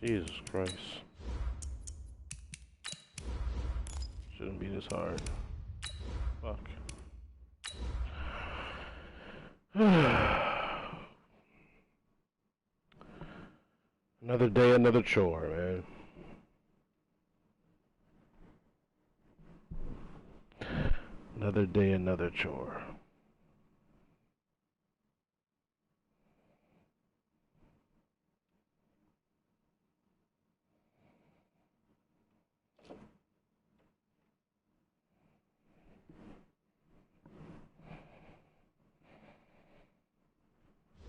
Jesus Christ. Shouldn't be this hard. Fuck. Another day, another chore, man. Another day, another chore.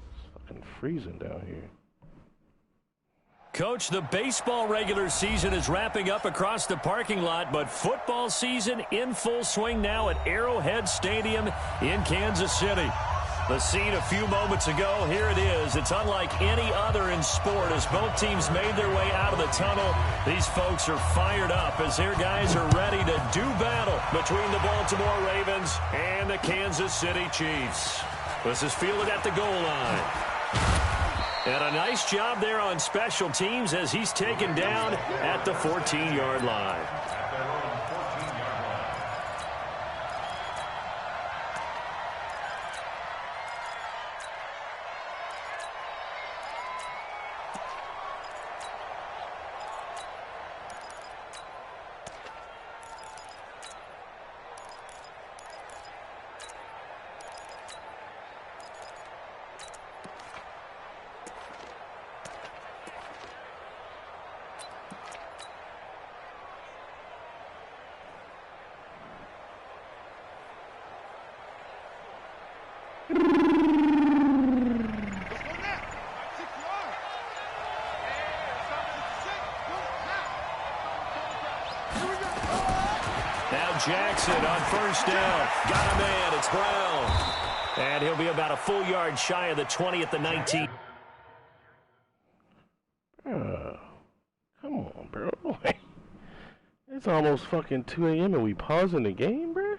It's fucking freezing down here. Coach, the baseball regular season is wrapping up across the parking lot, but football season in full swing now at Arrowhead Stadium in Kansas City. The scene a few moments ago, here it is. It's unlike any other in sport as both teams made their way out of the tunnel. These folks are fired up as their guys are ready to do battle between the Baltimore Ravens and the Kansas City Chiefs. This is fielded at the goal line. And a nice job there on special teams as he's taken down at the 14-yard line. Jackson on first down. Got a man. It's Brown. And he'll be about a full yard shy of the 20 at the 19. Come on, bro. It's almost fucking 2 a.m. and we pausing the game, bro?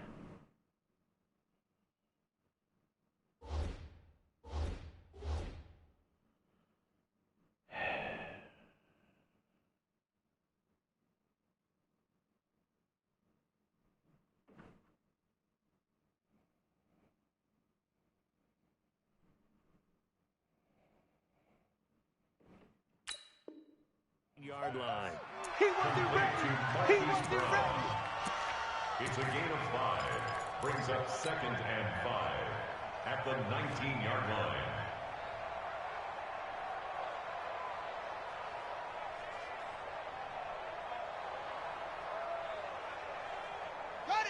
Yard line. He will be ready. He will be ready. It's a gain of 5. Brings up 2nd and 5 at the 19-yard line.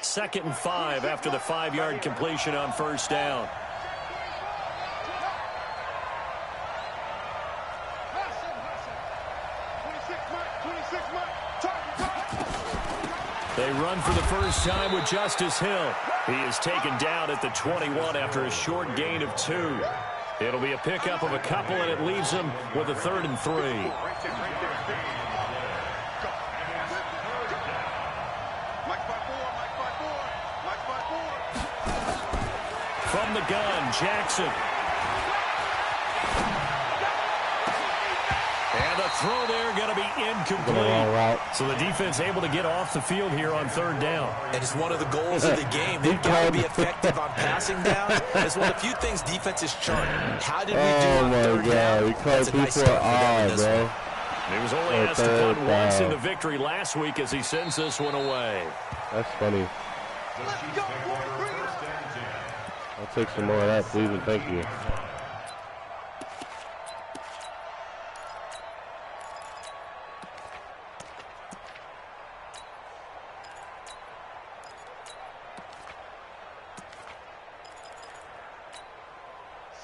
Second and 5 after the 5-yard completion on first down. They run for the first time with Justice Hill. He is taken down at the 21 after a short gain of 2. It'll be a pickup of a couple, and it leaves him with a 3rd and 3. From the gun, Jackson. And the throw there going to be incomplete. So the defense able to get off the field here on 3rd down. And it's one of the goals of the game. They've got to be effective on passing down. It's one of the few things defenses chart. How did we do on 3rd down? That's a nice start for them in this one. He was only asked to punt once in the victory last week as he sends this one away. That's funny. I'll take some more of that, please, and thank you.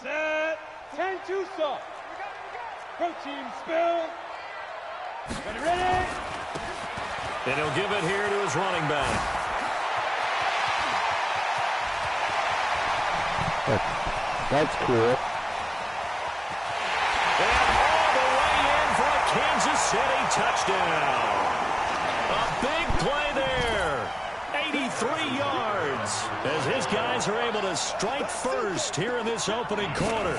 Set. 10-2 soft. Protein spill. Ready? And he'll give it here to his running back. That's cool. And all the way in for a Kansas City touchdown. A big play there. 83 yards as his guys are able to strike first here in this opening quarter.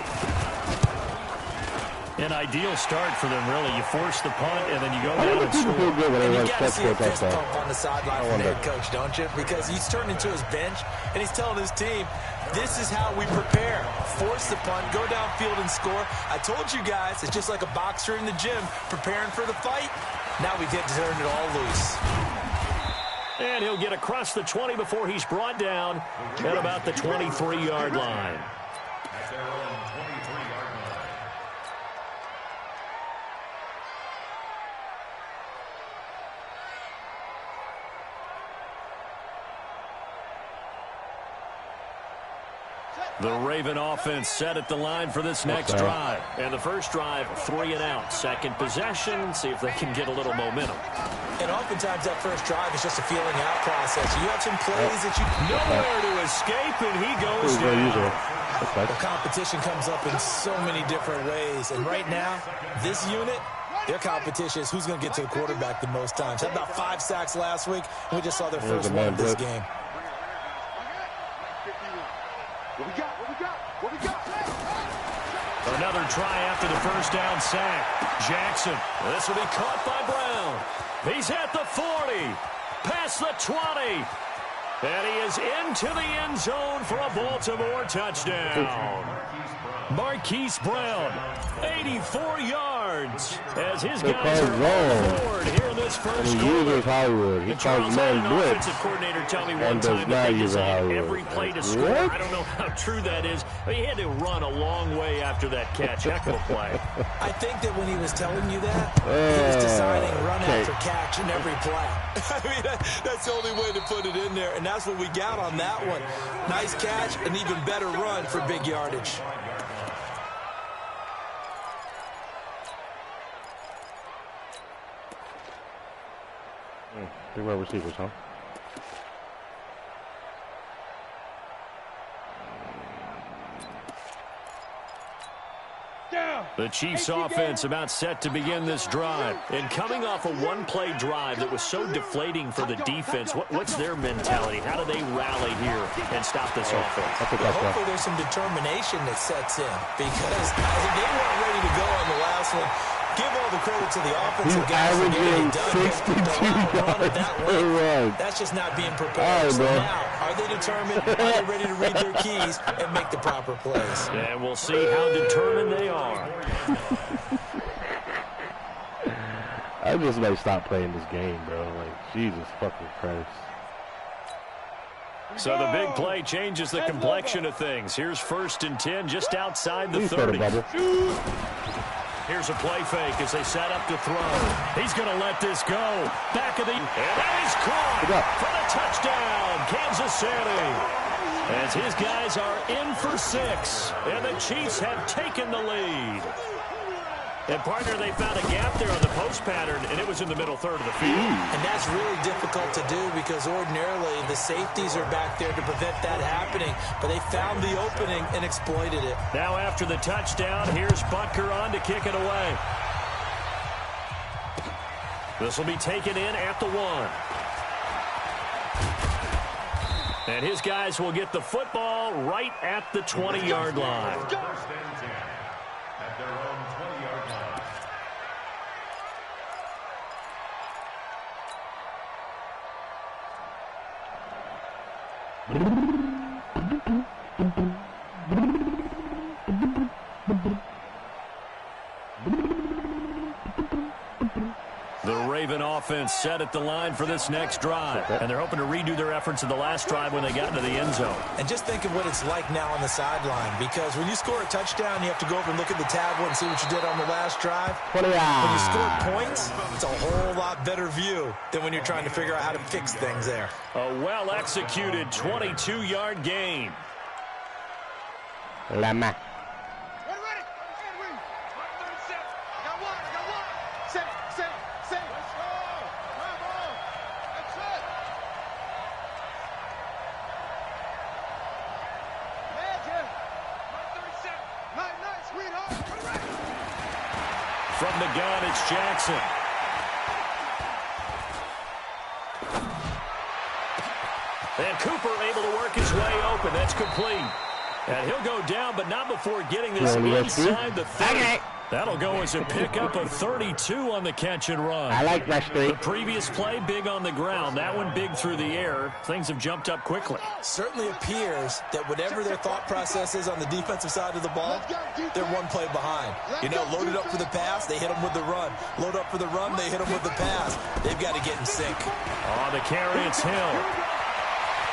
An ideal start for them, really. You force the punt, and then you go down and People feel score. good when they And you run got to see a touchdown fist touchdown. pump on the sideline from the head coach, don't you? Because he's turned into his bench, and he's telling his team, this is how we prepare. Force the punt, go downfield and score. I told you guys, it's just like a boxer in the gym preparing for the fight. Now we get to turn it all loose. And he'll get across the 20 before he's brought down at about the 23-yard line. At their own 23-yard line. The Raven offense set at the line for this next drive. And the first drive, 3 and out. Second possession, see if they can get a little momentum. And oftentimes that first drive is just a feeling out process. You have some plays that you Nowhere to escape, and he goes down. The competition comes up in so many different ways. And right now, this unit, their competition is who's going to get to the quarterback the most times. Had about 5 sacks last week, and we just saw their first one of this game. Another try after the first down sack. Jackson, this will be caught by Brown. He's at the 40, past the 20. And he is into the end zone for a Baltimore touchdown. Marquise Brown, 84 yards, as his guys are on board here in this first He uses Hollywood. He calls man blitz. Offensive coordinator tell me one time that they designed every play to score. I don't know how true that is. He had to run a long way after that catch. Heck of a play. I think that when he was telling you that, he was deciding run after catch in every play. I mean, that's the only way to put it in there, and that's what we got on that one. Nice catch, an even better run for big yardage. Three wide receivers, huh? The Chiefs offense about set to begin this drive. And coming off a one-play drive that was so deflating for the defense, what's their mentality? How do they rally here and stop this offense? Well, hopefully there's some determination that sets in, because they weren't ready to go on the last one. Give all the credit to the offensive guys. Averaging 62 yards per run. That's just not being prepared. So now, are they determined? Are they ready to read their keys and make the proper plays? And we'll see how determined they are. I just may stop playing this game, bro. Like, Jesus fucking Christ. So the big play changes the complexion of things. Here's 1st and 10 just outside the 30. Here's a play fake as they set up to throw. He's going to let this go. Back of the... And that is caught for the touchdown, Kansas City. As his guys are in for 6. And the Chiefs have taken the lead. And, partner, they found a gap there on the post pattern, and it was in the middle third of the field. And that's really difficult to do because ordinarily the safeties are back there to prevent that happening. But they found the opening and exploited it. Now after the touchdown, here's Butker on to kick it away. This will be taken in at the 1. And his guys will get the football right at the 20-yard line. First and 10 at their own 20-yard line. The Raven offense set at the line for this next drive. And they're hoping to redo their efforts in the last drive when they got into the end zone. And just think of what it's like now on the sideline, because when you score a touchdown, you have to go over and look at the tablet and see what you did on the last drive. When you score points, it's a whole lot better view than when you're trying to figure out how to fix things there. A well-executed 22-yard gain. Lama. From the gun, it's Jackson. And Cooper able to work his way open. That's complete. And he'll go down, but not before getting this inside the 30. That'll go as a pickup of 32 on the catch and run. I like that The streak. previous play, big on the ground. That one big through the air. Things have jumped up quickly. Certainly appears that whatever their thought process is on the defensive side of the ball, they're one play behind. You know, loaded up for the pass, they hit them with the run. Load up for the run, they hit them with the pass. They've got to get in sync. On the carry, it's Hill.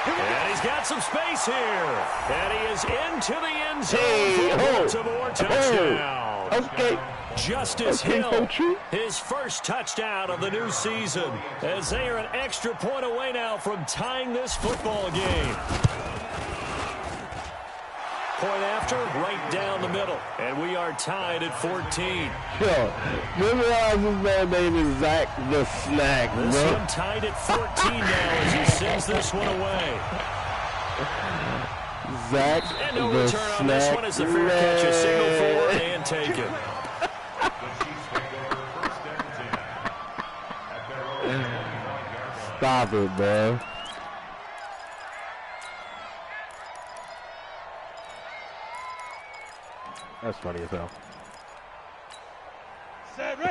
And he's got some space here. And he is into the end zone for the Baltimore touchdown. Okay. Justice Okay, Hill, Coach. his first touchdown of the new season, as they are an extra point away now from tying this football game. Point after, right down the middle, and we are tied at 14. Yo, memorize this man's name is Zach the Snack, This bro. one tied at 14 now as he sends this one away. Zach And no the return on this Snack one as the fair catch is signaled for and taken. Stop it, bro. That's funny as hell.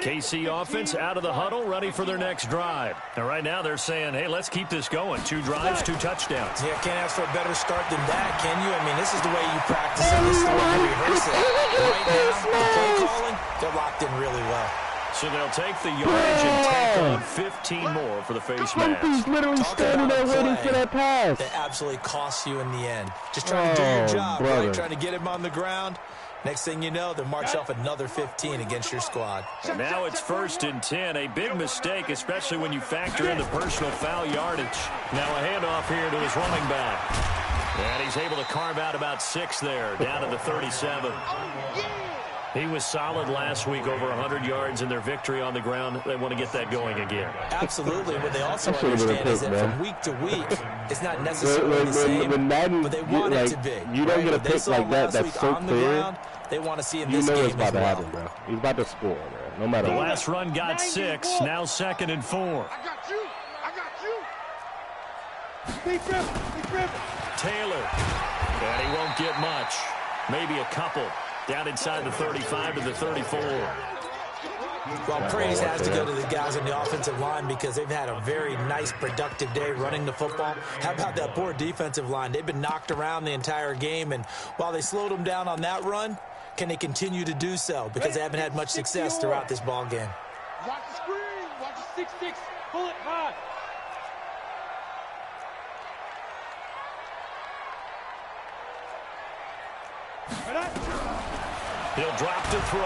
KC offense out of the huddle, ready for their next drive. And right now they're saying, hey, let's keep this going. 2 drives, 2 touchdowns. Yeah, can't ask for a better start than that, can you? I mean, this is the way you practice it. This is the way you rehearse it. Right now, the play calling, they're locked in really well. So they'll take the yardage and take on 15 more for the face mask. He's literally standing there waiting for that pass. That absolutely costs you in the end. Just trying to do your job, brother. right? Trying to get him on the ground. Next thing you know, they'll march off another 15 against your squad. And now it's 1st and 10. A big mistake, especially when you factor in the personal foul yardage. Now a handoff here to his running back. And he's able to carve out about 6 there, down to the 37. He was solid last week, over 100 yards in their victory on the ground. They want to get that going again. Absolutely. What they also That should've been a understand is pick, that man. from week to week, it's not necessarily the same, when Madden, but they want it to be. you don't get a What they pick saw like that last that's week so on the clear. ground, they want to see in You this know it's game about as to well. happen, bro. He's about to score, bro. No matter The what. last run got 6, now 2nd and 4. I got you. I got you. Big rip. Taylor, and he won't get much. Maybe a couple. Down inside the 35 to the 34. Well, praise has to go to the guys on the offensive line because they've had a very nice, productive day running the football. How about that poor defensive line? They've been knocked around the entire game, and while they slowed them down on that run, can they continue to do so? Because they haven't had much success throughout this ball game. Watch the screen. Watch the 6-6. Pull it high. He'll drop to throw.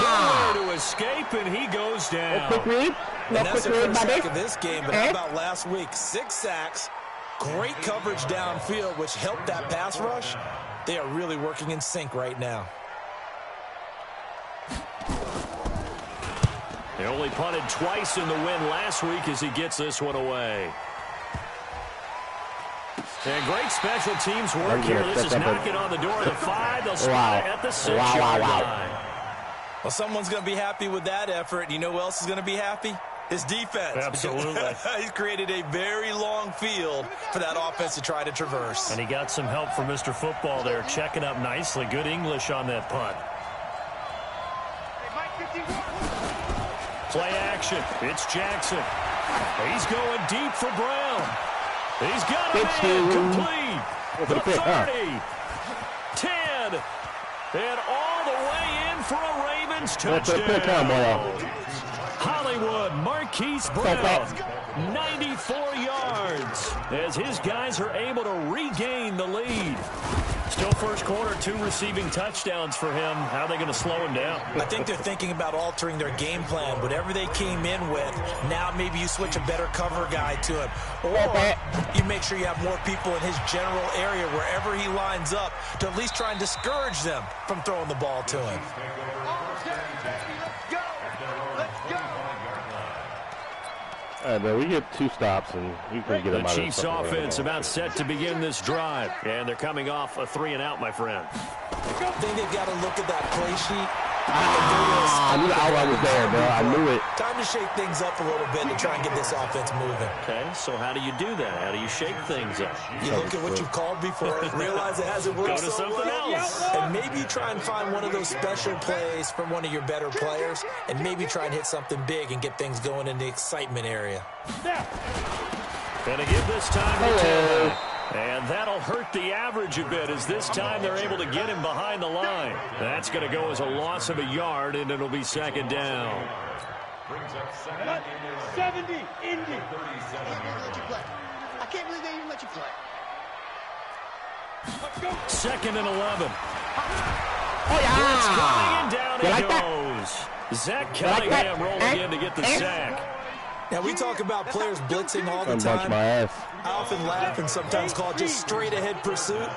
Nowhere to escape, and he goes down. Quick read. And that's the quick read, first buddy. sack of this game, but how about last week? 6 sacks, great coverage downfield, which helped that pass rush. They are really working in sync right now. They only punted twice in the win last week as he gets this one away. And great special teams work here. This is knocking on the door of the 5. They'll spot it at the 6-yard line. Well, someone's going to be happy with that effort. You know who else is going to be happy? His defense. Absolutely. He's created a very long field for that offense to try to traverse. And he got some help from Mr. Football there, checking up nicely. Good English on that punt. Play action. It's Jackson. He's going deep for Brown. He's got a man complete. The 30, 10, and all the way in for a Ravens touchdown. Hollywood, Marquise Brown, 94 yards, as his guys are able to regain the lead. Still first quarter, 2 receiving touchdowns for him. How are they going to slow him down? I think they're thinking about altering their game plan. Whatever they came in with, now maybe you switch a better cover guy to him. Or you make sure you have more people in his general area wherever he lines up to at least try and discourage them from throwing the ball to him. All right, man, we get 2 stops and we can get The them out of Chiefs this fucking offense round. about set to begin this drive. And they're coming off a 3-and-out, my friend. I think they've got to look at that play sheet I knew the outline was there, bro. I knew it. Time to shake things up a little bit to try and get this offense moving. Okay, so how do you do that? How do you shake things up? You look at what you've called before, realize it hasn't worked Go to so something well, else. and maybe try and find one of those special plays from one of your better players, and maybe try and hit something big and get things going in the excitement area. Gonna give this time to Taylor. And that'll hurt the average a bit as this time they're able to get him behind the line. That's going to go as a loss of a yard, and it'll be second down. 70, Indy. I can't believe they even let you play. Let's go. Second and 11. Oh, It's coming yeah. and down You it like that? goes. Zach Cunningham rolling in to get the sack. Now, we talk about players blitzing all the Bunch time. my ass. I often laugh and sometimes call it just straight-ahead pursuit.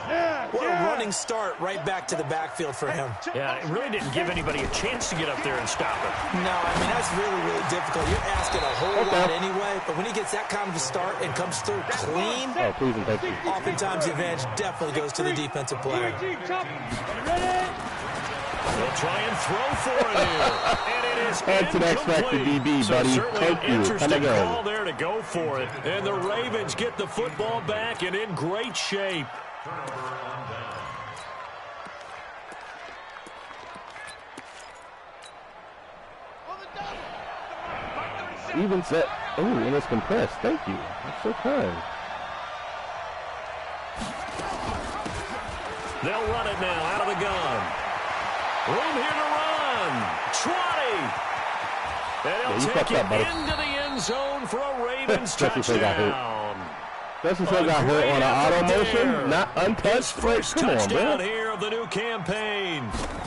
What a running start right back to the backfield for him. Yeah, it really didn't give anybody a chance to get up there and stop it. No, I mean, that's really, really difficult. You're asking a whole lot anyway, but when he gets that kind of a start and comes through clean, Oh, please and thank you. oftentimes the advantage definitely goes to the defensive player. They'll try and throw for it here. And it is That's an X Factor incomplete. DB, So buddy. certainly Thank an you. interesting Kinda call good. there to go for it. And the Ravens get the football back and in great shape. Even set. Oh, and it's compressed. Thank you. That's so kind. They'll run it now out of the gun. Room here to run. 20. And he'll you take fucked it up, buddy. into the end zone for a Ravens Justin Fields got hurt. touchdown. Justin Fields got hurt on an auto motion, not His untouched. Like, first come on, touchdown bro. here of the new campaign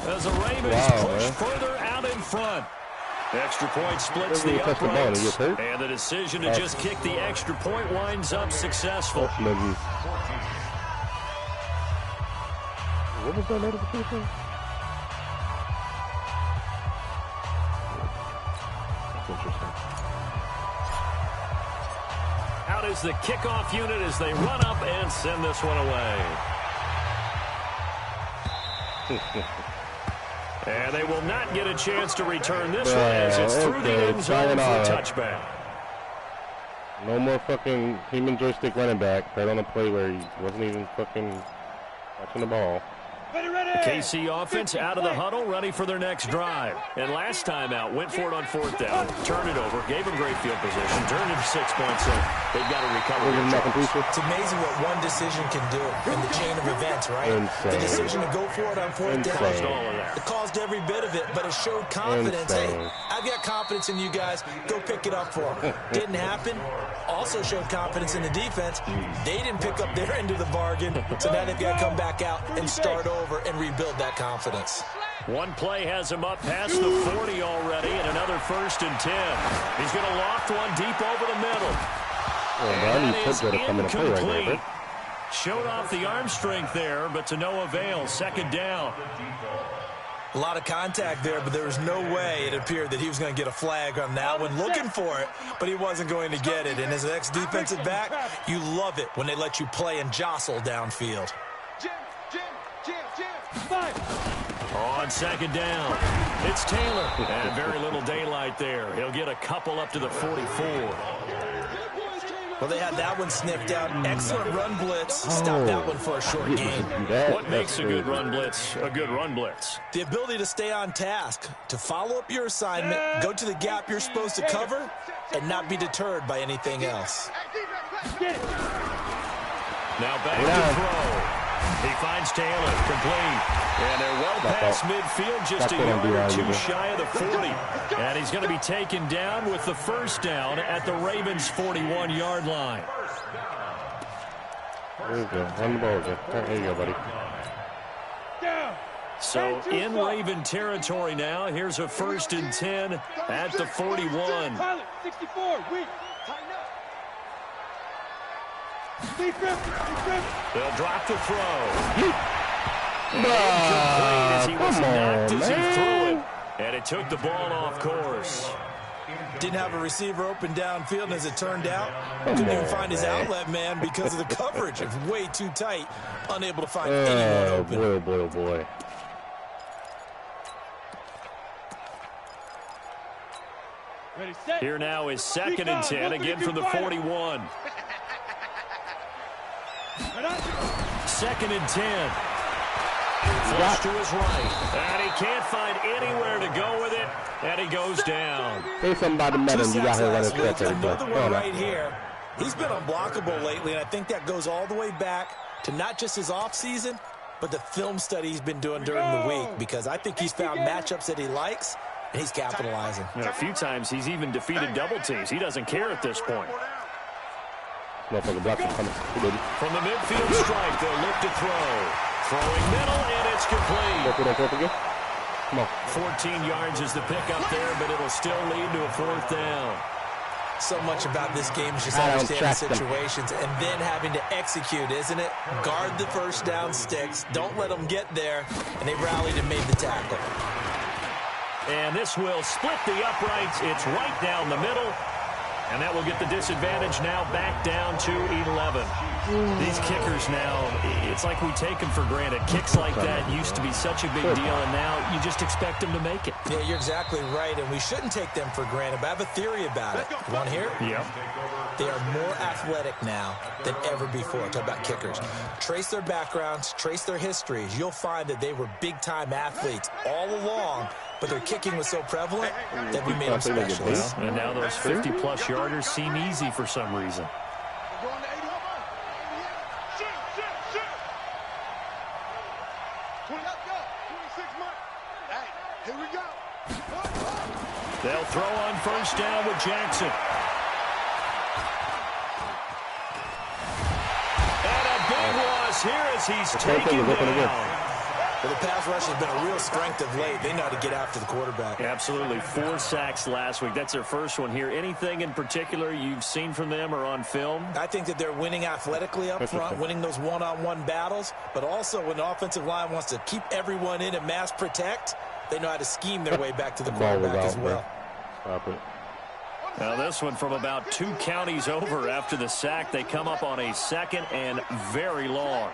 as the Ravens Wow, push man. further out in front. Extra point splits Doesn't the even touch the ball and he uprights, gets hurt? and the decision to just kick the extra point winds up successful. Maybe. What was that notification? That's interesting. Out is the kickoff unit as they run up and send this one away. And they will not get a chance to return this one as it's through the end zone for a touchback. No more fucking human joystick running back right on a play where he wasn't even fucking touching the ball. KC offense out of the huddle, ready for their next drive. And last time out, went for it on fourth down, turned it over, gave them great field position, turned it to 6 points, so they've got to recover. It's amazing what one decision can do in the chain of events, right? Insane. The decision to go for it on fourth down. Insane. All of that. It caused every bit of it, but it showed confidence. Hey, Insane. I've got confidence in you guys. Go pick it up for them. Didn't happen. Also showed confidence in the defense. They didn't pick up their end of the bargain, so now they've got to come back out and start over and rebuild that confidence. One play has him up past the 40 already, and another 1st and 10. He's going to loft one deep over the middle. I need Pittsburgh to come in and play right there, bro. Showed off the arm strength there, but to no avail. Second down. A lot of contact there, but there was no way it appeared that he was going to get a flag on that one. Looking for it, but he wasn't going to get it. And as an ex-defensive back, you love it when they let you play and jostle downfield. On second down, it's Taylor. And very little daylight there. He'll get a couple up to the 44. Well, they had that one sniffed out. Excellent run blitz. Stop that one for a short gain. What makes a good run blitz a good run blitz? The ability to stay on task, to follow up your assignment, go to the gap you're supposed to cover, and not be deterred by anything else. Now back to throw. He finds Taylor, complete. And they're well past midfield, just a yard or two shy of the 40. And he's going to be taken down with the first down at the Ravens' 41-yard line. There you go. Run the ball again. There you go, buddy. So in Raven territory now. Here's a 1st and 10 at the 41. 64, weak. They'll drop the throw. Incomplete as he was knocked as he man. threw it. And it took the ball off course. Didn't have a receiver open downfield, and as it turned out, couldn't even find his outlet man because of the coverage. It was way too tight, unable to find anyone open. Boy, oh boy, oh boy. Here now is 2nd and 10, again from the 41. 2nd and 10. Flush to his right. And he can't find anywhere to go with it. And he goes down. Say something about the medal. You got her running stretch. Another one right here. He's been unblockable lately, and I think that goes all the way back to not just his offseason, but the film study he's been doing during the week, because I think he's found matchups that he likes, and he's capitalizing. And a few times he's even defeated double teams. He doesn't care at this point. Motherfucker blocks him coming. From the midfield stripe, they'll look to throw. Throwing middle, and it's complete. Come on. 14 yards is the pickup there, but it'll still lead to a 4th down. So much about this game is just understanding situations and then having to execute, isn't it? Guard the first down sticks. Don't let them get there. And they rallied and made the tackle. And this will split the uprights. It's right down the middle. And that will get the disadvantage now back down to 11. These kickers now, it's like we take them for granted. Kicks like that used to be such a big deal, and now you just expect them to make it. Yeah, you're exactly right, and we shouldn't take them for granted, but I have a theory about it. You want to hear it? Yep. They are more athletic now than ever before. Talk about kickers. Trace their backgrounds, trace their histories. You'll find that they were big-time athletes all along, but their kicking was so prevalent that we made them specialists. And now those 50-plus yarders seem easy for some reason. They'll throw on first down with Jackson. And a big loss here as he's taken down. Well, the pass rush has been a real strength of late. They know how to get after the quarterback. Absolutely. 4 sacks last week. That's their first one here. Anything in particular you've seen from them or on film? I think that they're winning athletically up front, winning those one-on-one battles, but also when the offensive line wants to keep everyone in and mass protect, they know how to scheme their way back to the quarterback as well. Stop it. Now this one from about 2 counties over after the sack. They come up on a 2nd and very long.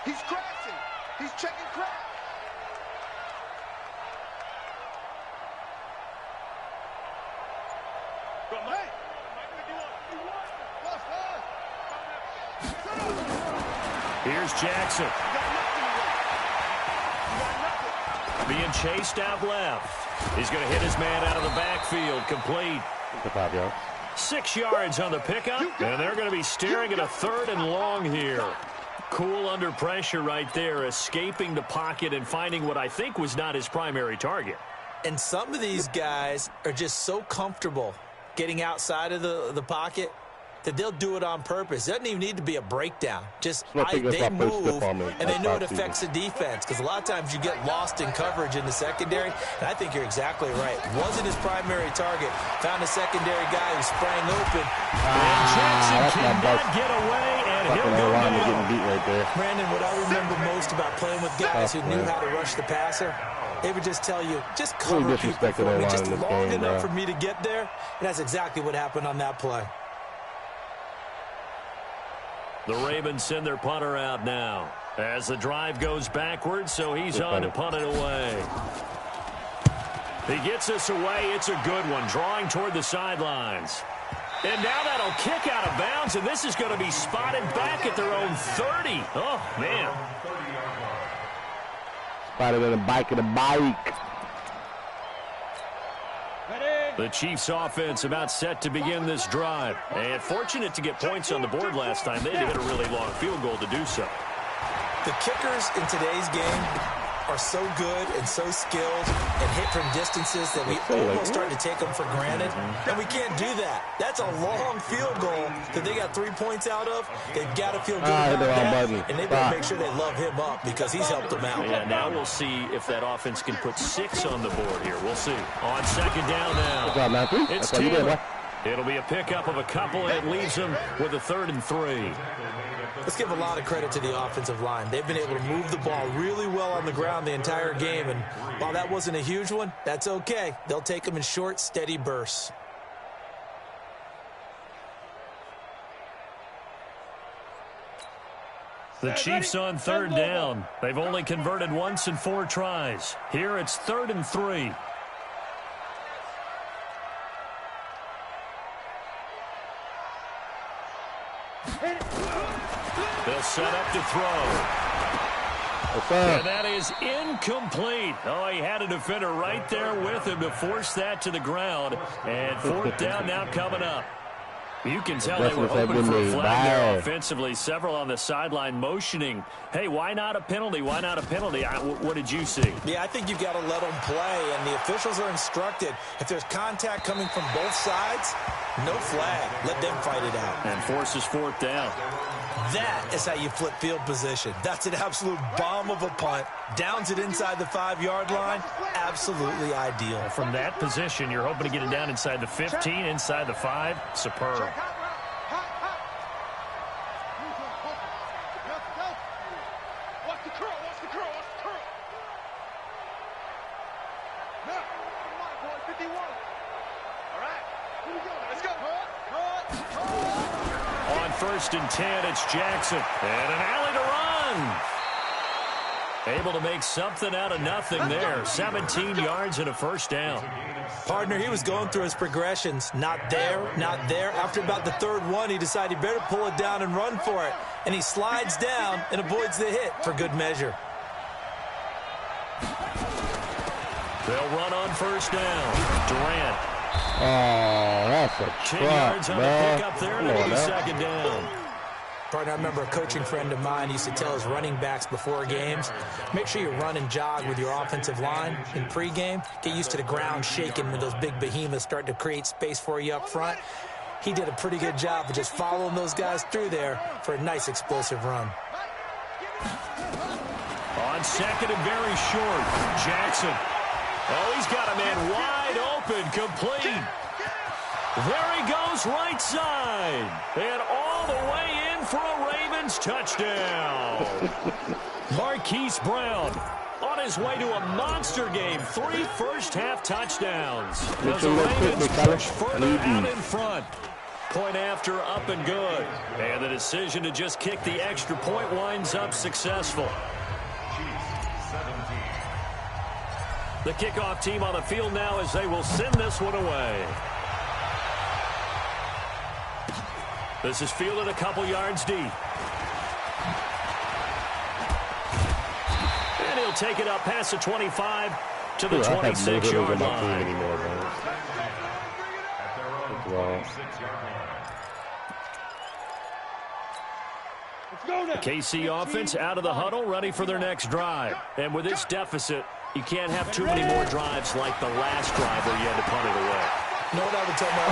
He's crashing. He's checking crack. Here's Jackson. Being chased out left. He's going to hit his man out of the backfield. Complete. 6 yards on the pickup, and they're going to be staring at a 3rd and long here. Cool under pressure right there, escaping the pocket and finding what I think was not his primary target. And some of these guys are just so comfortable getting outside of the pocket that they'll do it on purpose. It doesn't even need to be a breakdown. Just they move, and they know it affects the defense. Because a lot of times you get lost in coverage in the secondary, and I think you're exactly right. Wasn't his primary target. Found a secondary guy who sprang open. And Jackson cannot get away, and he'll go down. Brandon, what I remember most about playing with guys who knew how to rush the passer, they would just tell you, just cover people for me, just long enough for me to get there. And that's exactly what happened on that play. The Ravens send their punter out now as the drive goes backwards, so he's on to punt it away. He gets us away. It's a good one, drawing toward the sidelines. And now that'll kick out of bounds, and this is going to be spotted back at their own 30. Oh, man. Spotted in the bike of the bike. The Chiefs offense about set to begin this drive. And fortunate to get points on the board last time. They had to hit a really long field goal to do so. The kickers in today's game are so good and so skilled and hit from distances that we almost start to take them for granted. And we can't do that. That's a long field goal that they got 3 points out of. They've got to feel good about that. And they've got to make sure they love him up because he's helped them out. Yeah, now we'll see if that offense can put 6 on the board here. We'll see. On second down now. It's Taylor. It'll be a pickup of a couple, and it leaves them with a 3rd and 3. Let's give a lot of credit to the offensive line. They've been able to move the ball really well on the ground the entire game, and while that wasn't a huge one, that's okay. They'll take them in short, steady bursts. The Chiefs on 3rd down. They've only converted once in 4 tries. Here it's 3rd and 3. They'll set up to throw. And that is incomplete. Oh, he had a defender right there with him to force that to the ground. And fourth down now coming up. You can tell they were hoping for a flag there offensively. Several on the sideline motioning, hey, why not a penalty? Why not a penalty? What did you see? Yeah, I think you've got to let them play, and the officials are instructed. If there's contact coming from both sides, no flag. Let them fight it out. And forces fourth down. That is how you flip field position. That's an absolute bomb of a punt. Downs it inside the 5-yard line. Absolutely ideal. From that position, you're hoping to get it down inside the 15, inside the 5. Superb. First and 10, it's Jackson. And an alley to run. Able to make something out of nothing there. 17 yards and a first down. Partner, he was going through his progressions. Not there, not there. After about the third one, he decided he better pull it down and run for it. And he slides down and avoids the hit for good measure. They'll run on first down. Durant. Oh, that's a 10 truck, yards on the man. pickup there, and it'll be second down. Partner, I remember a coaching friend of mine used to tell his running backs before games, make sure you run and jog with your offensive line in pregame. Get used to the ground shaking when those big behemoths start to create space for you up front. He did a pretty good job of just following those guys through there for a nice explosive run. On second and very short, Jackson. Oh, he's got a man wide open, complete. There he goes, right side. And all the way in for a Ravens touchdown. Marquise Brown on his way to a monster game. 3 first-half touchdowns. As the Ravens push further out in front. Point after, up and good. And the decision to just kick the extra point winds up successful. The kickoff team on the field now as they will send this one away. This is fielded a couple yards deep. And he'll take it up past the 25 to the 26-yard line. The KC offense out of the huddle, ready for their next drive. And with this deficit, you can't have too many more drives like the last drive where you had to punt it away. You know what I would tell my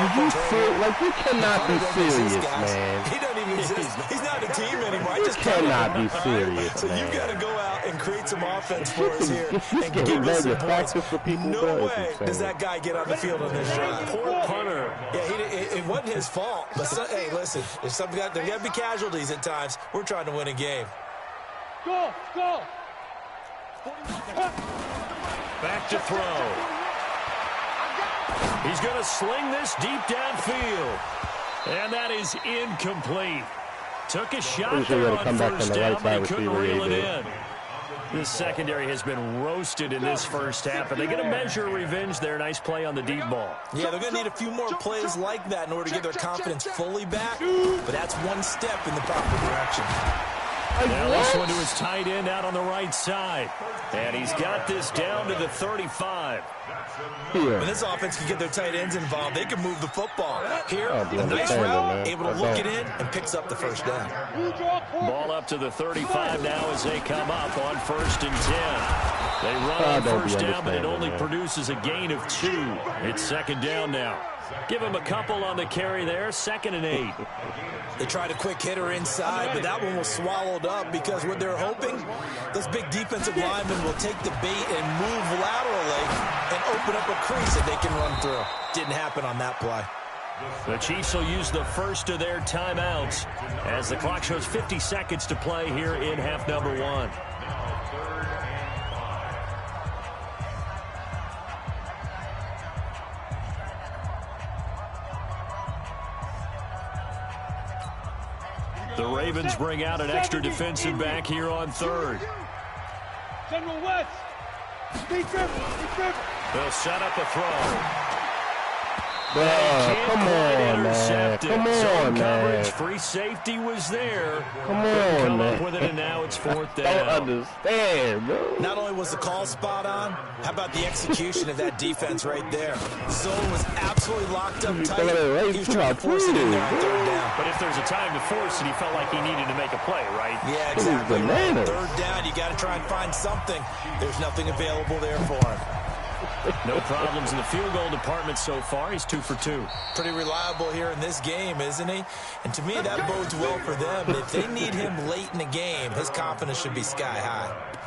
Like, you cannot be serious, man. He doesn't even exist. He's not a team anymore. You cannot be serious, so man. you've got to go out and create some offense for us here and getting give us some practice points. for people. No way does that guy get on the field on this drive. Poor punter. Yeah, it wasn't his fault. But hey, listen, if there got to be casualties at times. We're trying to win a game. Go! Back to throw. He's going to sling this deep downfield. And that is incomplete. Took a shot there on first down, but he couldn't reel it in. This secondary has been roasted in this first half, and they're going to measure revenge there. Nice play on the deep ball. Yeah, they're going to need a few more plays like that in order to get their confidence fully back, but that's one step in the proper direction. Now this one to his tight end out on the right side. And he's got this down to the 35. When this offense can get their tight ends involved, they can move the football. Here, a nice route, able to look it in, and picks up the first down. Ball up to the 35 now as they come up on first and 10. They run on first down, but it only produces a gain of 2. It's second down now. Give him a couple on the carry there, 2nd and 8. They tried a quick hitter inside, but that one was swallowed up because what they're hoping, those big defensive linemen will take the bait and move laterally and open up a crease that they can run through. Didn't happen on that play. The Chiefs will use the first of their timeouts as the clock shows 50 seconds to play here in half number 1. The Ravens bring out an extra defensive back here on third. General West. Be driven. They'll set up a throw. Come on, man. Come on, man. Free safety was there. Come on, man. Up with it, and now it's fourth down. I don't understand, bro. Not only was the call spot on, how about the execution of that defense right there? Zone was absolutely locked up tight. He was trying to force it in there on third down. But if there's a time to force it, he felt like he needed to make a play, right? Yeah, exactly. Right. Third down, you got to try and find something. There's nothing available there for him. No problems in the field goal department so far. He's 2 for 2. Pretty reliable here in this game, isn't he? And to me, that bodes well for them. If they need him late in the game, his confidence should be sky high.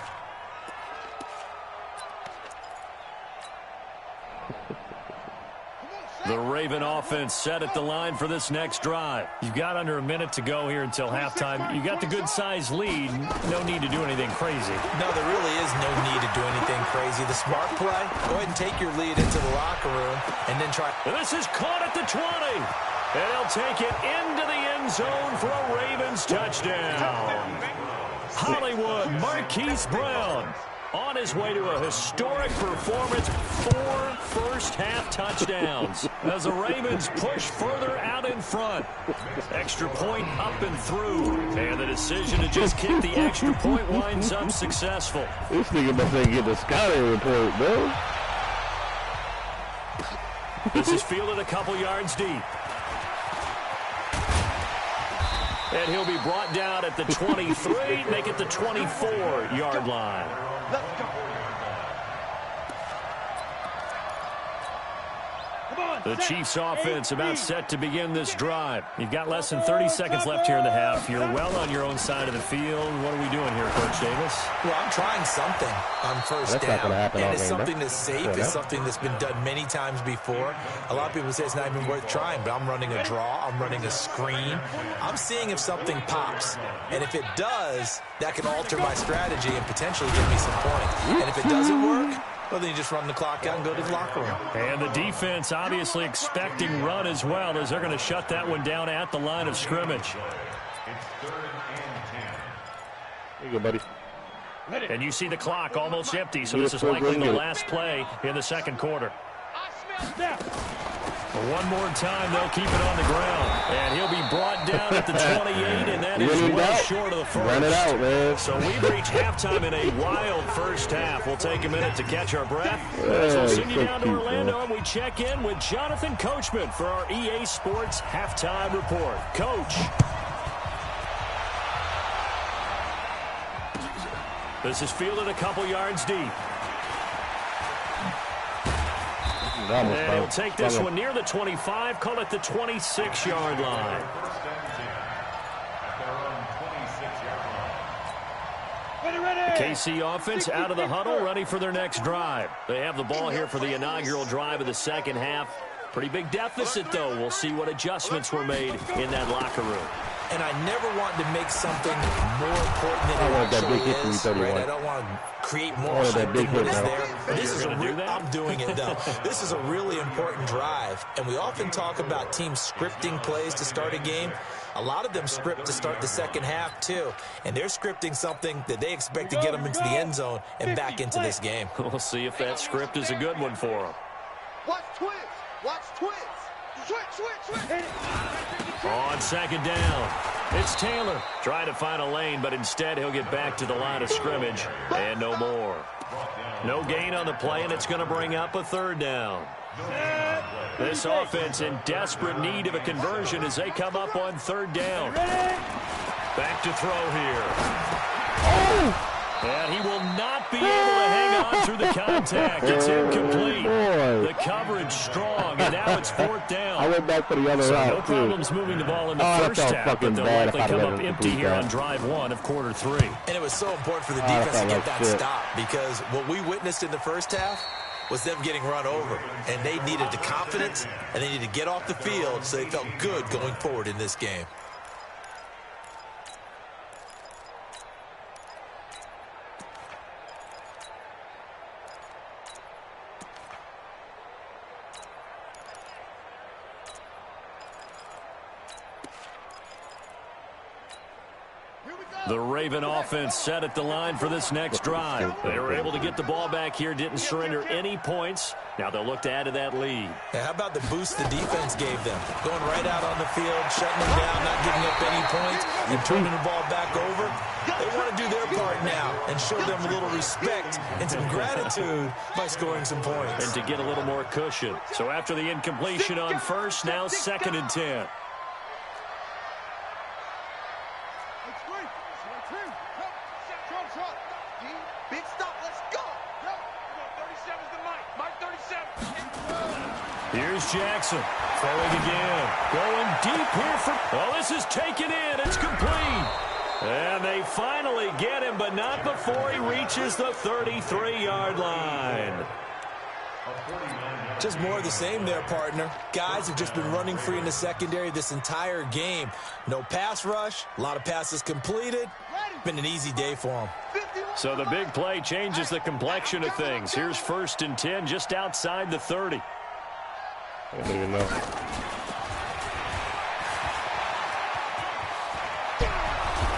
The Raven offense set at the line for this next drive. You've got under a minute to go here until halftime. You got the good-sized lead. No need to do anything crazy. No, there really is no need to do anything crazy. The smart play, go ahead and take your lead into the locker room and then try. This is caught at the 20. And he'll take it into the end zone for a Ravens touchdown. Hollywood Marquise Brown on his way to a historic performance, 4 first-half touchdowns as the Ravens push further out in front. Extra point up and through, and the decision to just kick the extra point winds up successful. This nigga must ain't get the scouting report, bro. This is fielded a couple yards deep. And he'll be brought down at the 23, make it the 24-yard line. Let's go. The Chiefs offense about set to begin this drive. You've got less than 30 seconds left here in the half. You're well on your own side of the field. What are we doing here, Coach Davis? Well, I'm trying something on first That's down. not gonna happen all And it's game, something bro. that's safe. It's something that's been done many times before. A lot of people say it's not even worth trying, but I'm running a draw. I'm running a screen. I'm seeing if something pops. And if it does, that can alter my strategy and potentially give me some points. And if it doesn't work, well, then you just run the clock out and go to the locker room. And the defense obviously expecting run as well, as they're going to shut that one down at the line of scrimmage. It's 3rd and 10. Here you go, buddy. And you see the clock almost empty, so this is likely the last play in the second quarter. One more time, they'll keep it on the ground. And he'll be brought down at the 28, and that is well short of the first. Run it out, man. So we've reached halftime in a wild first half. We'll take a minute to catch our breath. As we'll send you down to Orlando, and we check in with Jonathan Coachman for our EA Sports Halftime Report. Coach. This is fielded a couple yards deep. And he'll take this one near the 25, call it the 26-yard line. The KC offense out of the huddle, ready for their next drive. They have the ball here for the inaugural drive of the second half. Pretty big deficit, though. We'll see what adjustments were made in that locker room. And I never want to make something more important than it actually is. Right? I don't want to create more hype than what is there. This is I'm doing it, though. This is a really important drive. And we often talk about teams scripting plays to start a game. A lot of them script to start the second half, too. And they're scripting something that they expect to get them into the end zone and back into this game. We'll see if that script is a good one for them. Watch twins. Watch twins. Switch. On second down, it's Taylor trying to find a lane, but instead he'll get back to the line of scrimmage and no more. No gain on the play, and it's going to bring up a third down. This offense in desperate need of a conversion as they come up on third down. Back to throw here. And he will not be able to hang on through the contact. It's incomplete. The coverage strong, and now it's fourth down. I went back for the other route, No problems moving the ball in the first half, but they'll likely come up empty here on drive one of quarter three. And it was so important for the defense to get that stop, because what we witnessed in the first half was them getting run over. And they needed the confidence, and they needed to get off the field so they felt good going forward in this game. Here we The Raven offense set at the line for this next drive. They were able to get the ball back here, didn't surrender any points. Now they'll look to add to that lead. Yeah, how about the boost the defense gave them? Going right out on the field, shutting them down, not giving up any points, and turning the ball back over. They want to do their part now and show them a little respect and some gratitude by scoring some points. And to get a little more cushion. So after the incompletion on first, now 2nd and 10. Big stop, let's go. 37's the Mike 37. Here's Jackson. Throwing again. Going deep here for... Well, this is taken in. It's complete. And they finally get him, but not before he reaches the 33-yard line. Just more of the same there, partner. Guys have just been running free in the secondary this entire game. No pass rush, a lot of passes completed. Been an easy day for them. So the big play changes the complexion of things. Here's 1st and 10 just outside the 30. I don't even know.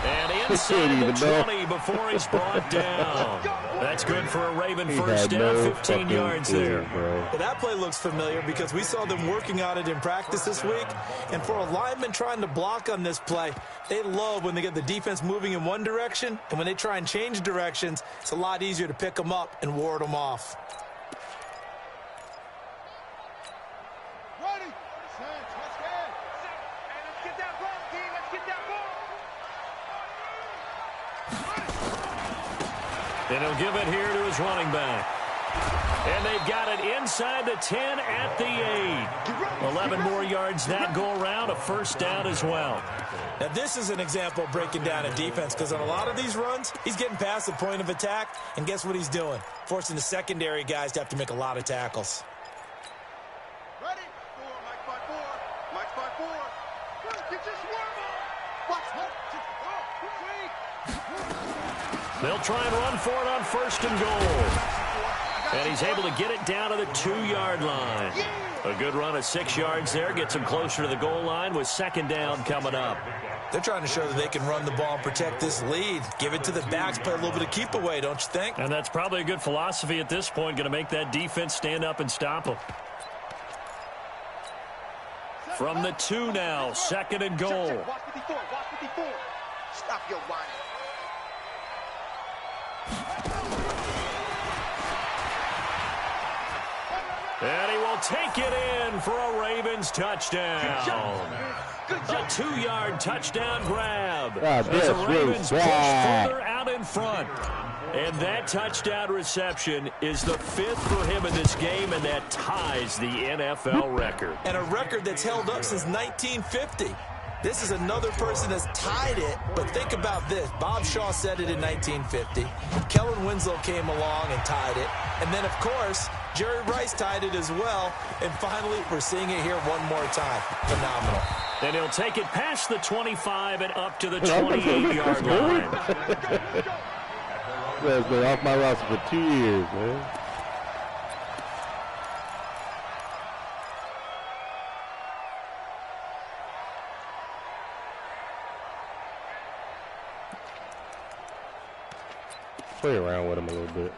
And inside the 20 before he's brought down. That's good for a Raven first down, 15 yards there. Well, that play looks familiar because we saw them working on it in practice this week. And for a lineman trying to block on this play, they love when they get the defense moving in one direction. And when they try and change directions, it's a lot easier to pick them up and ward them off. Ready. Let's get that ball, team. Let's get that ball. And he'll give it here to his running back. And they've got it inside the 10 at the 8. 11 more yards that go around, a first down as well. Now, this is an example of breaking down a defense because on a lot of these runs, he's getting past the point of attack, and guess what he's doing? Forcing the secondary guys to have to make a lot of tackles. Ready? Mike 5-4. Mike 5-4. Get your swarm on. Watch what? They'll try and run for it on 1st and goal. And he's able to get it down to the 2-yard line. A good run of 6 yards there. Gets him closer to the goal line with 2nd down coming up. They're trying to show that they can run the ball and protect this lead. Give it to the backs, play a little bit of keep away, don't you think? And that's probably a good philosophy at this point. Going to make that defense stand up and stop them. From the 2 now, 2nd and goal. Watch 54. Watch 54. Stop your whining. And he will take it in for a Ravens touchdown. A 2-yard touchdown grab. As the Ravens push further out in front. And that touchdown reception is the 5th for him in this game, and that ties the NFL record. And a record that's held up since 1950. This is another person that's tied it, but think about this. Bob Shaw said it in 1950. Kellen Winslow came along and tied it. And then, of course, Jerry Rice tied it as well. And finally, we're seeing it here one more time. Phenomenal. And he'll take it past the 25 and up to the 28-yard line. That's been off my roster for 2 years, man. Play around with him a little bit.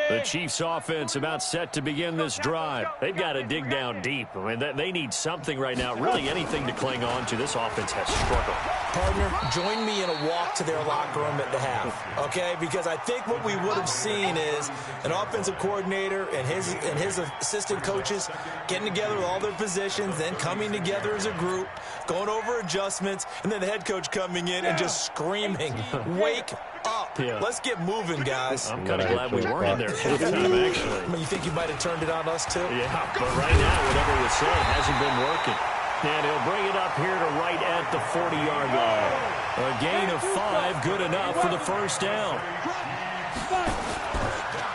The Chiefs offense about set to begin this drive. They've got to dig down deep. I mean, they need something right now, really anything to cling on to. This offense has struggled. Partner, join me in a walk to their locker room at the half, okay? Because I think what we would have seen is an offensive coordinator and his assistant coaches getting together with all their positions, then coming together as a group, going over adjustments, and then the head coach coming in and just screaming, wake up. Yeah. Let's get moving, guys. I'm kind of glad we weren't in there full time, actually. I mean, you think you might have turned it on us, too? Yeah, but right now, whatever was said hasn't been working. And he'll bring it up here to right at the 40-yard line. A gain of 5, good enough for the first down.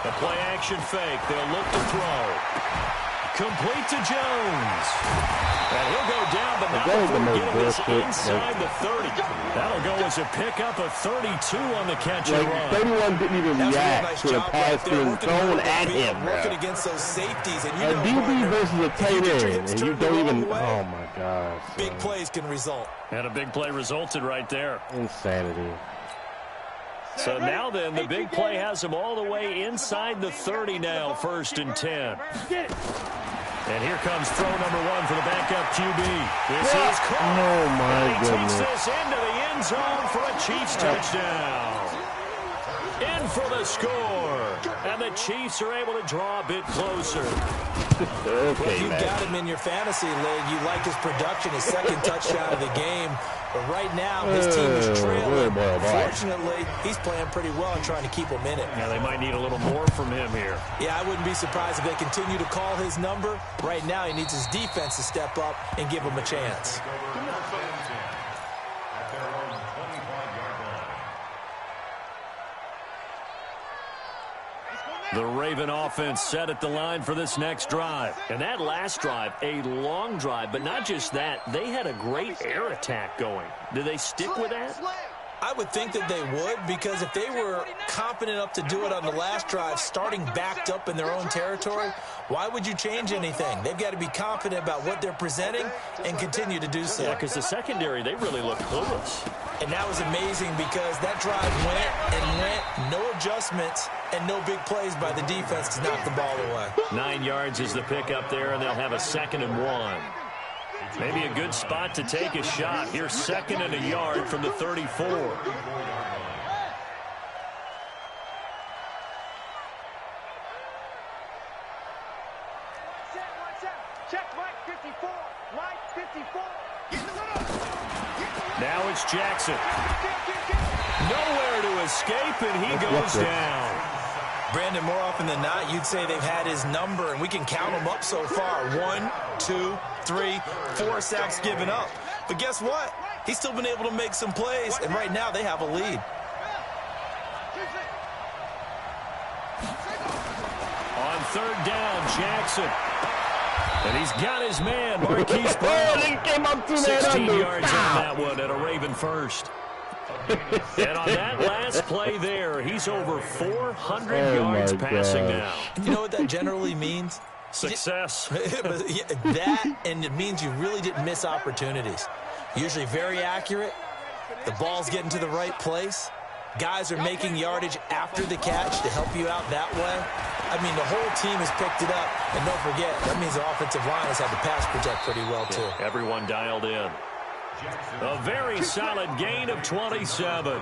The play-action fake. They'll look to throw. Complete to Jones. And he'll go down but now That was the before most getting this bullshit. inside the 30. That'll go as a pickup of 32 on the catch and Like, run. 31 didn't even That was a real react nice to the job pass right there, being working thrown the at field, him, working bro. against those safeties. And you A know, DB partner, versus a if you tight get your end, hips and you turned the don't wrong even, way, oh my God. big son. plays can result. And a big play resulted right there. Insanity. So now then, the big play has them all the way inside the 30 now, 1st and 10. And here comes throw number 1 for the backup QB. This is caught. Oh my And he takes goodness. this into the end zone for a Chiefs touchdown. In for the score. And the Chiefs are able to draw a bit closer. Well, Okay, you've man. got him in your fantasy league. You like his production, his second touchdown of the game. But right now, his team is trailing. boy, boy. Fortunately, he's playing pretty well and trying to keep him in it. Yeah, they might need a little more from him here. Yeah, I wouldn't be surprised if they continue to call his number. Right now, he needs his defense to step up and give him a chance. At their own 25-yard line. The Raven offense set at the line for this next drive. And that last drive, a long drive, but not just that, they had a great air attack going. Do they stick with that? I would think that they would, because if they were confident enough to do it on the last drive, starting backed up in their own territory, why would you change anything? They've got to be confident about what they're presenting and continue to do so. Yeah, because the secondary, they really look clueless. And that was amazing because that drive went, no adjustments, and no big plays by the defense to knock the ball away. 9 yards is the pickup there, and they'll have a 2nd and 1. Maybe a good spot to take a shot. Here's 2nd and a yard from the 34. Check Mike 54. Mike 54. Now it's Jackson. Nowhere to escape, and he goes down. Brandon, more often than not, you'd say they've had his number, and we can count them up so far. 1, 2, 3, 4 sacks given up. But guess what? He's still been able to make some plays, and right now they have a lead. On 3rd down, Jackson. And he's got his man, Marquise Brown. He came up to that 16 under. yards on that one at a Raven first. And on that last play there, he's over 400 Oh, yards my passing gosh. now. You know what that generally means? Success. That, and it means you really didn't miss opportunities. Usually very accurate. The ball's getting to the right place. Guys are making yardage after the catch to help you out that way. I mean, the whole team has picked it up. And don't forget, that means the offensive line has had to pass protect pretty well, too. Everyone dialed in. A very solid gain of 27.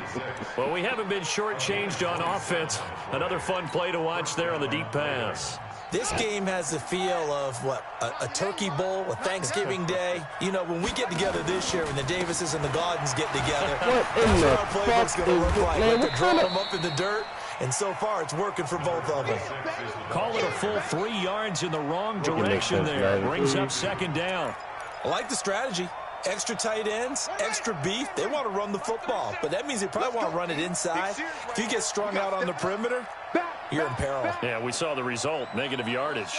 Well, we haven't been shortchanged on offense. Another fun play to watch there on the deep pass. This game has the feel of, what, a turkey bowl, a Thanksgiving day. You know, when we get together this year, when the Davises and the Gardens get together, What in that's the what our playbook's fuck going to is look like. man, Like what they're drawing kind of- them up in the dirt, and so far it's working for both of them. Call it a full 3 yards in the wrong Making no direction sense, there. man. Brings up 2nd down. I like the strategy. Extra tight ends, extra beef. They want to run the football, but that means they probably want to run it inside. If you get strung out on the perimeter, you're in peril. Yeah, we saw the result, negative yardage.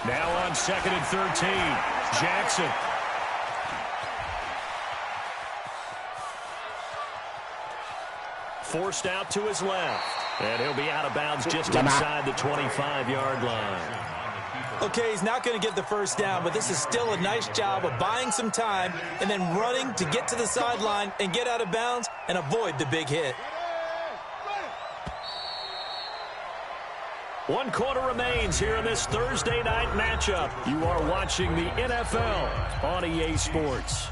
Now on 2nd and 13, Jackson. Forced out to his left. And he'll be out of bounds just inside the 25-yard line. Okay, he's not going to get the first down, but this is still a nice job of buying some time and then running to get to the sideline and get out of bounds and avoid the big hit. 1 quarter remains here in this Thursday night matchup. You are watching the NFL on EA Sports.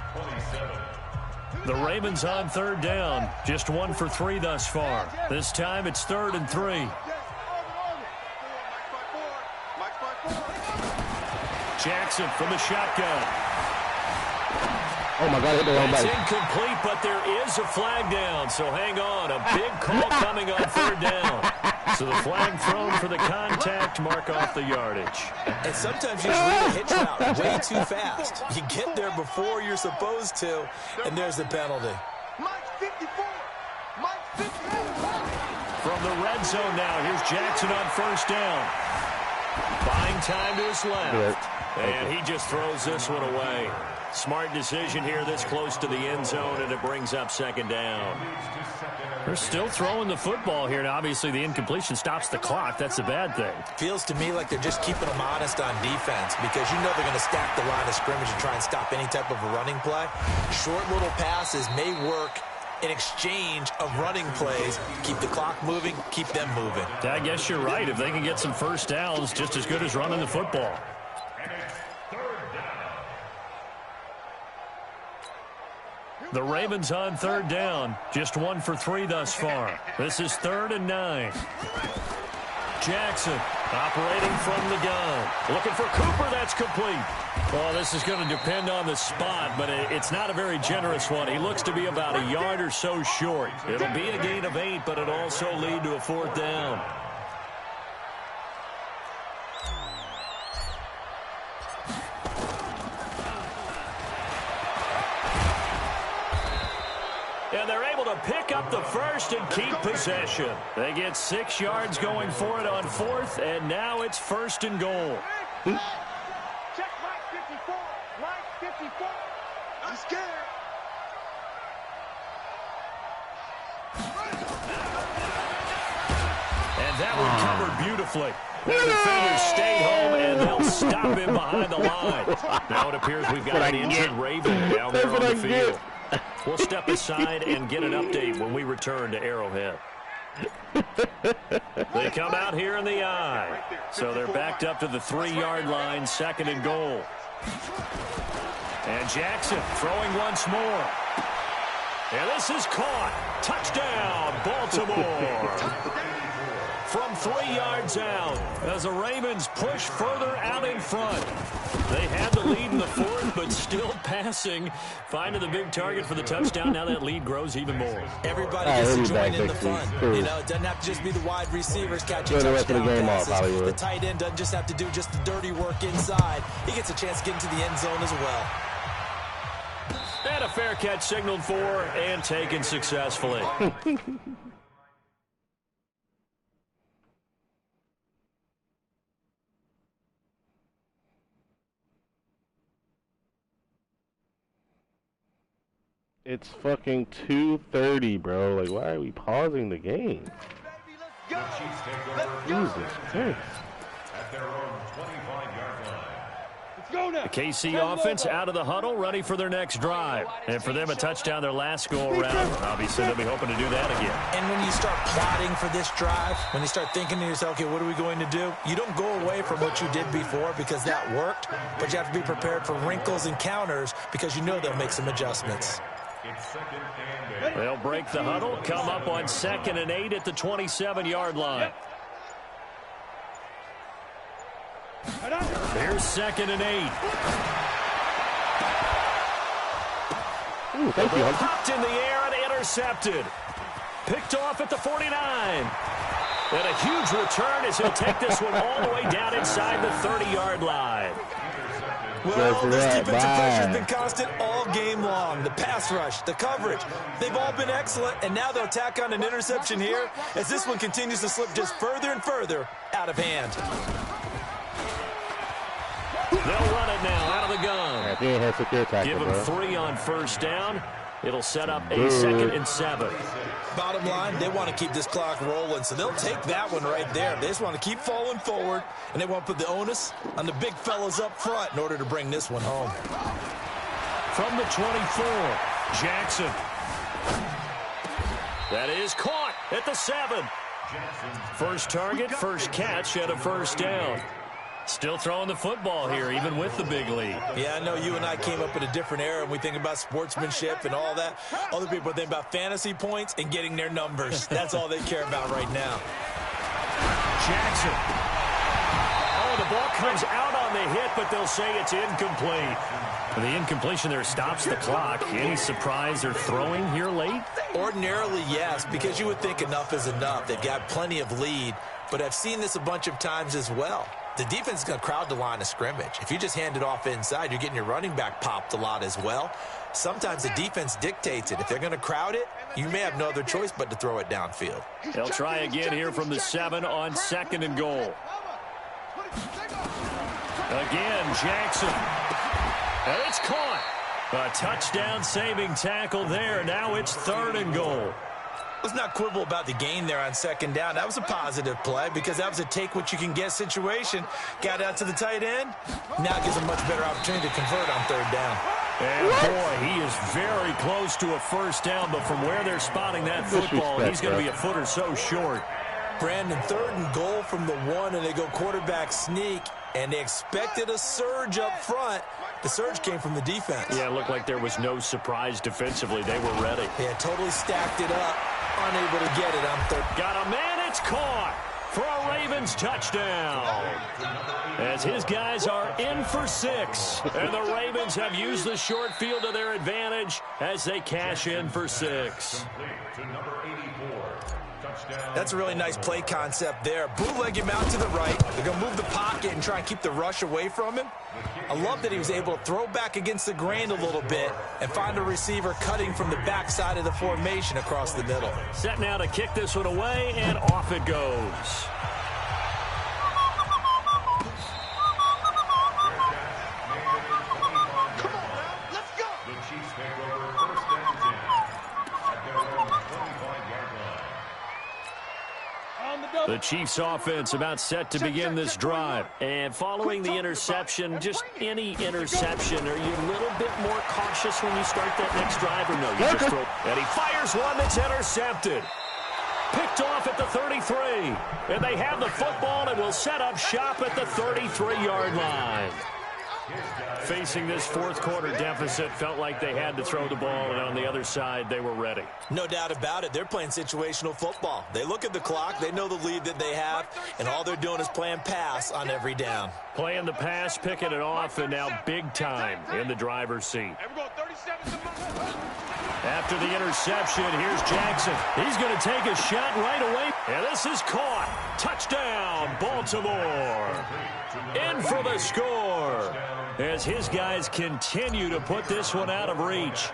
The Ravens on 3rd down. Just 1 for 3 thus far. This time it's 3rd and 3. Jackson from the shotgun. Oh my God, hit the wrong It's button. incomplete, but there is a flag down. So hang on. A big call coming on 3rd down. So the flag thrown for the contact, mark off the yardage. And sometimes you just read a hitch route way too fast. You get there before you're supposed to, and there's the penalty. Mike 54. Mike 54. From the red zone now, here's Jackson on first down. Buying time to his left. And he just throws this one away. Smart decision here this close to the end zone, and it brings up second down. They're still throwing the football here, and obviously the incompletion stops the clock. That's a bad thing. Feels to me like they're just keeping them honest on defense because you know they're going to stack the line of scrimmage and try and stop any type of a running play. Short little passes may work in exchange of running plays. Keep the clock moving, keep them moving. I guess you're right. If they can get some first downs, just as good as running the football. The Ravens on third down. Just 1 for 3 thus far. This is 3rd and 9. Jackson operating from the gun. Looking for Cooper. That's complete. Well, this is going to depend on the spot, but it's not a very generous one. He looks to be about a yard or so short. It'll be a gain of 8, but it'll also lead to a 4th down. And they're able to pick up the first and keep possession. They get 6 yards going for it on 4th, and now it's 1st and goal. Check Mike 54. Mike 54. I'm scared. And that one covered beautifully. The defenders stay home, and they'll stop him behind the line. Now it appears we've got an injured Raven down there on the field. We'll step aside and get an update when we return to Arrowhead. They come out here in the I. So they're backed up to the 3-yard line, 2nd and goal. And Jackson throwing once more. And this is caught. Touchdown, Baltimore. From 3 yards out as the Ravens push further out in front. They had the lead in the 4th, but still passing. Finding the big target for the touchdown. Now that lead grows even more. Everybody gets to join in the fun. You know, it doesn't have to just be the wide receivers catching touchdown passes. The tight end doesn't just have to do just the dirty work inside. He gets a chance to get into the end zone as well. And a fair catch signaled for and taken successfully. It's fucking 2:30, bro. Like, why are we pausing the game? Jesus Christ. At their own 25-yard line. Let's go now. The KC offense out of the huddle, ready for their next drive. And for them, a touchdown their last go-around. Obviously, they'll be hoping to do that again. And when you start plotting for this drive, when you start thinking to yourself, okay, what are we going to do? You don't go away from what you did before because that worked, but you have to be prepared for wrinkles and counters because you know they'll make some adjustments. They'll break the huddle, come up on 2nd and 8 at the 27-yard line. Here's 2nd and 8. Ooh, thank you. Popped in the air and intercepted. Picked off at the 49. And a huge return as he'll take this one all the way down inside the 30-yard line. Well, this defensive pressure has been constant all game long. The pass rush, the coverage, they've all been excellent, and now they'll tack on an interception here as this one continues to slip just further and further out of hand. They'll run it now out of the gun. Give them 3 on first down. It'll set up a 2nd and 7. Bottom line, they want to keep this clock rolling, so they'll take that one right there. They just want to keep falling forward, and they want to put the onus on the big fellas up front in order to bring this one home. From the 24, Jackson. That is caught at the 7. First target, first catch at a first down. Still throwing the football here, even with the big lead. Yeah, I know you and I came up in a different era, and we think about sportsmanship and all that. Other people think about fantasy points and getting their numbers. That's all they care about right now. Jackson. Oh, the ball comes out on the hit, but they'll say it's incomplete. The incompletion there stops the clock. Any surprise they're throwing here late? Ordinarily, yes, because you would think enough is enough. They've got plenty of lead, but I've seen this a bunch of times as well. The defense is going to crowd the line of scrimmage. If you just hand it off inside, you're getting your running back popped a lot as well. Sometimes the defense dictates it. If they're going to crowd it, you may have no other choice but to throw it downfield. They'll try again here from the 7 on 2nd and goal. Again, Jackson. And it's caught. A touchdown-saving tackle there. Now it's 3rd and goal. Let's not quibble about the gain there on 2nd down. That was a positive play because that was a take-what-you-can-get situation. Got out to the tight end. Now gives a much better opportunity to convert on 3rd down. And, boy, he is very close to a 1st down, but from where they're spotting that football, he's going to be a foot or so short. Brandon, 3rd and goal from the 1, and they go quarterback sneak, and they expected a surge up front. The surge came from the defense. Yeah, it looked like there was no surprise defensively. They were ready. Yeah, totally stacked it up. Unable to get it on 3rd. Got a man, it's caught for a Ravens touchdown. As his guys are in for 6. And the Ravens have used the short field to their advantage as they cash in for 6. That's a really nice play concept there. Bootleg him out to the right. They're going to move the pocket and try and keep the rush away from him. I love that he was able to throw back against the grain a little bit and find a receiver cutting from the backside of the formation across the middle. Set now to kick this one away, and off it goes. The Chiefs offense about set to begin this drive. And following the interception, just any interception, are you a little bit more cautious when you start that next drive, or no? You just throw. And he fires one that's intercepted. Picked off at the 33. And they have the football and will set up shop at the 33-yard line. Facing this 4th quarter deficit, felt like they had to throw the ball, and on the other side, they were ready. No doubt about it. They're playing situational football. They look at the clock, they know the lead that they have, and all they're doing is playing pass on every down. Playing the pass, picking it off, and now big time in the driver's seat. After the interception, here's Jackson. He's going to take a shot right away, and this is caught. Touchdown, Baltimore. In for the score as his guys continue to put this one out of reach.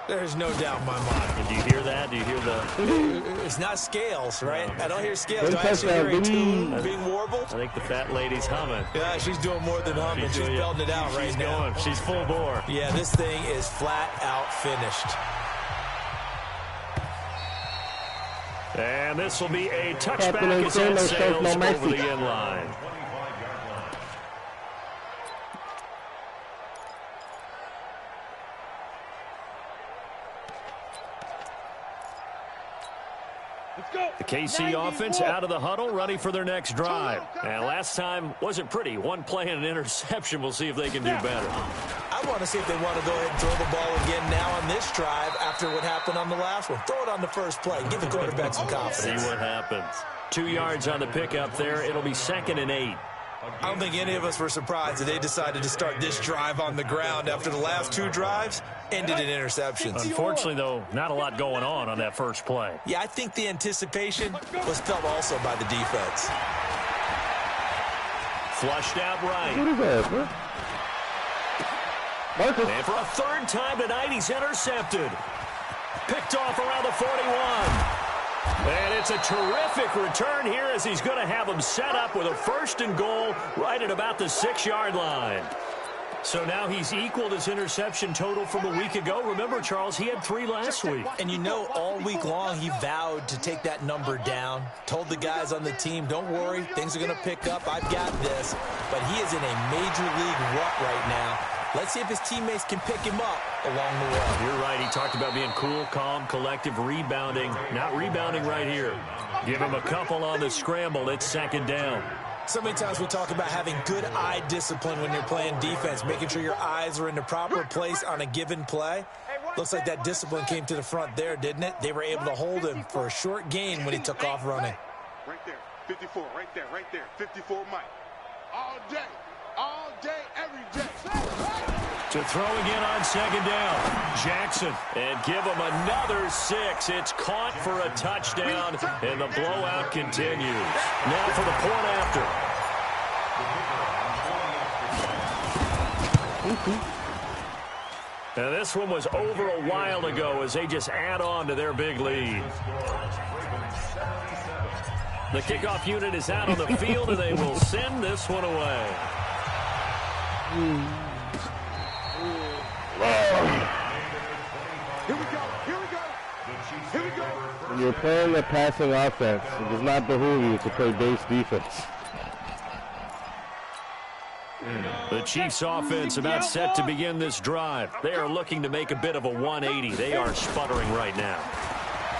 There's no doubt in my mind. Do you hear that? Do you hear the... It's not scales, right? I don't hear scales. Do I actually hear a tune being warbled? I think the fat lady's humming. Yeah, she's doing more than humming. She's belting it out right now. Going. She's full bore. Yeah, this thing is flat out finished. And this will be a touchback as that sails over the end line. The KC offense out of the huddle, ready for their next drive. And last time wasn't pretty. One play and an interception. We'll see if they can do better. I want to see if they want to go ahead and throw the ball again now on this drive after what happened on the last one. Throw it on the first play. Give the quarterback some confidence. See what happens. 2 yards on the pickup there. It'll be 2nd and 8. I don't think any of us were surprised that they decided to start this drive on the ground after the last 2 drives ended in interceptions. Unfortunately, though, not a lot going on that first play. Yeah, I think the anticipation was felt also by the defense. Flushed out right. What is that, bro? Marcus. And for a 3rd time tonight, he's intercepted. Picked off around the 41. And it's a terrific return here as he's going to have him set up with a 1st and goal right at about the 6-yard line. So now he's equaled his interception total from a week ago. Remember, Charles, he had 3 last week. And you know, all week long he vowed to take that number down. Told the guys on the team, don't worry, things are going to pick up. I've got this. But he is in a major league rut right now. Let's see if his teammates can pick him up along the way. You're right. He talked about being cool, calm, collective, rebounding. Not rebounding right here. Give him a couple on the scramble. It's 2nd down. So many times we talk about having good eye discipline when you're playing defense, making sure your eyes are in the proper place on a given play. Looks like that discipline came to the front there, didn't it? They were able to hold him for a short gain when he took off running. Right there, 54, right there, 54 Mike. All day, every day. To throw again on 2nd down. Jackson, and give him another 6. It's caught for a touchdown, and the blowout continues. Now for the point after. Now, this one was over a while ago as they just add on to their big lead. The kickoff unit is out on the field, and they will send this one away. Here we go. Here we go. Here we go. When you're playing a passing offense, it does not behoove you to play base defense. The Chiefs offense about set to begin this drive. They are looking to make a bit of a 180. They are sputtering right now.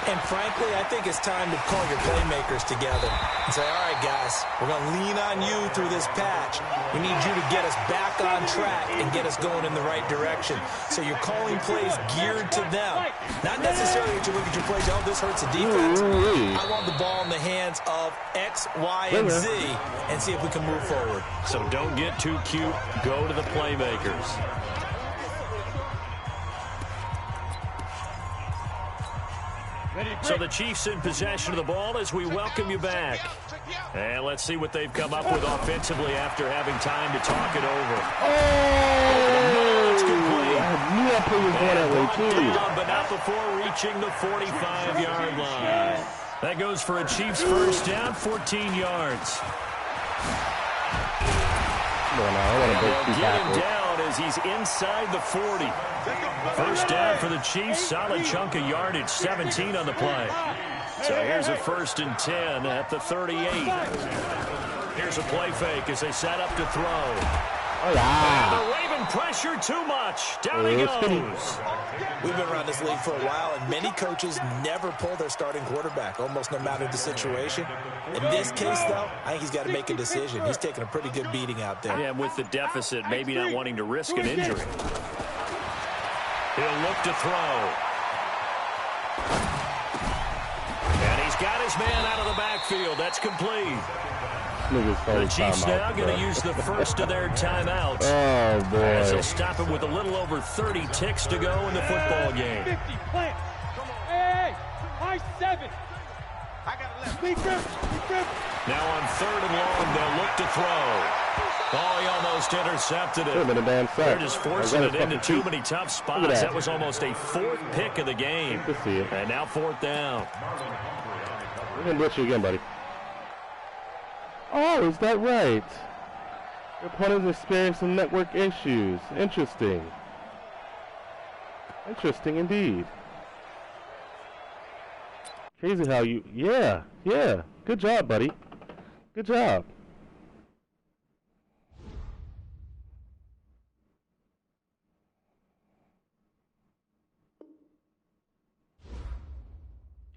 And frankly, I think it's time to call your playmakers together and say, all right, guys, we're going to lean on you through this patch. We need you to get us back on track and get us going in the right direction. So you're calling plays geared to them. Not necessarily that you look at your plays, oh, this hurts the defense. I want the ball in the hands of X, Y, and Z and see if we can move forward. So don't get too cute. Go to the playmakers. So the Chiefs in possession of the ball as we welcome you back. And let's see what they've come up with offensively after having time to talk it over. Oh! It's complete. I knew that play was going that way, too. But not before reaching the 45-yard line. That goes for a Chiefs first down, 14 yards. Come on now, I want to break two Get him tackles. down as he's inside the 40. First down for the Chiefs. Solid chunk of yardage, 17 on the play. So here's a 1st and 10 at the 38. Here's a play fake as they set up to throw. Oh, yeah. The Raven pressure too much. Down he goes. We've been around this league for a while, and many coaches never pull their starting quarterback, almost no matter the situation. In this case, though, I think he's got to make a decision. He's taking a pretty good beating out there. Yeah, with the deficit, maybe not wanting to risk an injury. He'll look to throw. And he's got his man out of the backfield. That's complete. The Chiefs now going to use the first of their timeouts. Oh, boy. As they'll stop him with a little over 30 ticks to go in the football game. 50, plant. Hey, high 7. I got a left. Speak grip. Now on 3rd and long, they'll look to throw. Oh, he almost intercepted Could have been it. a damn sack. They're just forcing it into too feet. many tough Look spots. at That was almost a 4th pick of the game. Good to see it. And now 4th down. We're going to blitz you again, buddy. Oh, is that right? Your opponent's experiencing network issues. Interesting. Interesting indeed. Crazy how you... Yeah. Good job, buddy. Good job.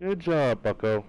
Good job, bucko.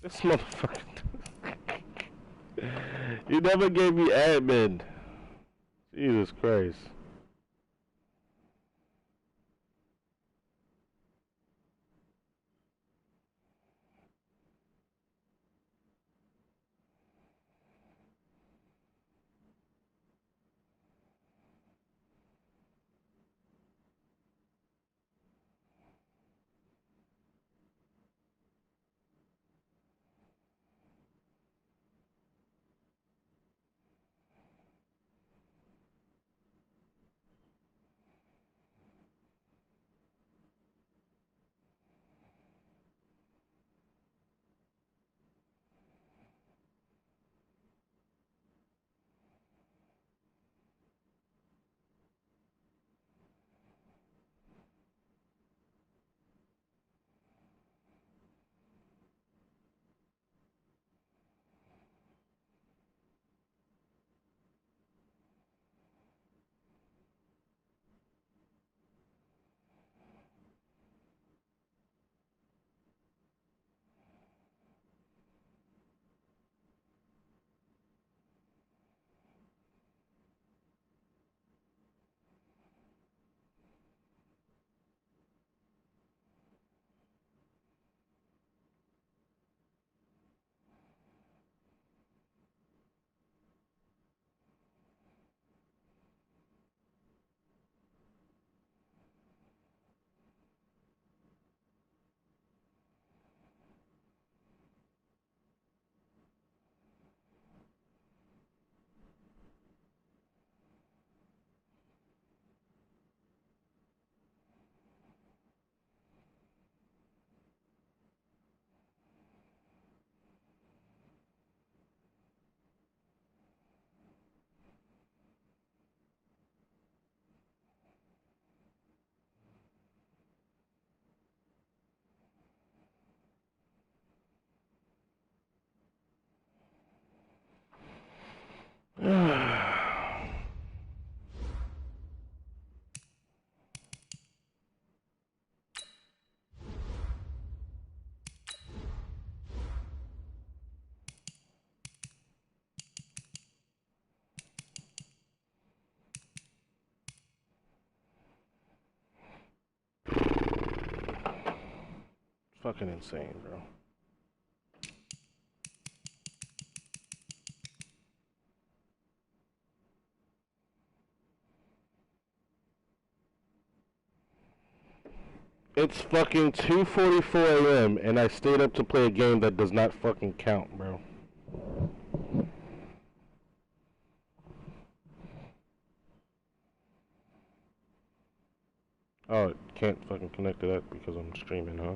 This motherfucker. You never gave me admin. Jesus Christ. Fucking insane, bro. It's fucking 2:44 a.m. and I stayed up to play a game that does not fucking count, bro. Oh, it can't fucking connect to that because I'm streaming, huh?